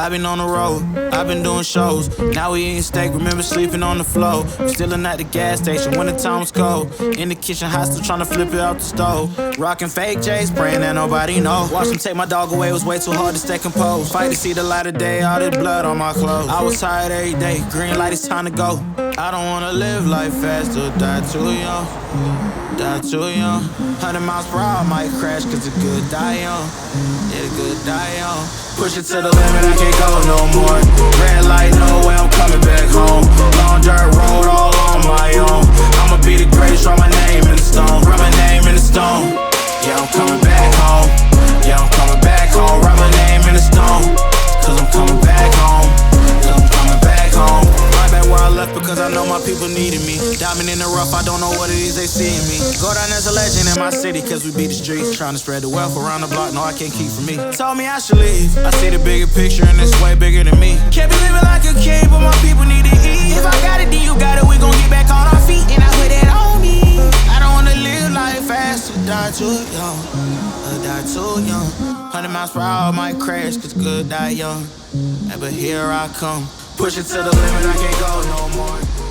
I've been on the road, I've been doing shows. Now we eating steak, remember sleeping on the floor. Stealing at the gas station when the time was cold. In the kitchen, hot still trying to flip it out the stove. Rocking fake J's, praying that nobody know. Watch them take my dog away, it was way too hard to stay composed. Fight to see the light of day, all this blood on my clothes. I was tired every day, green light, it's time to go. I don't wanna live life fast or die too young. Die too young. 100 miles per hour, I might crash, cause the good die young. Yeah, the good die young. Push it to the limit, I can't go no more. Red light, no way, I'm coming back home. Long dirt road, all on my own. I'ma be the greatest, write my name in the stone. Write my name in the stone. Yeah, I'm coming back home. Yeah, I'm coming back home. Write my name in the stone. Cause I'm coming back home. Cause I'm coming back home. Right back where I left because I know my people needed me. Diamond in the rough, I don't know what it is they see in me. Go down as a legend in my city cause we beat the streets. Trying to spread the wealth around the block, no I can't keep from me. Told me I should leave, I see the bigger picture and it's way bigger than me. Can't be living like a king but my people need to eat. If I got it then you got it, we gon' get back on our feet. And I put that on me. I don't wanna live life fast or die too young. Or die too young. 100 miles per hour might crash cause good die young. But here I come. Push it to the limit, I can't go no more.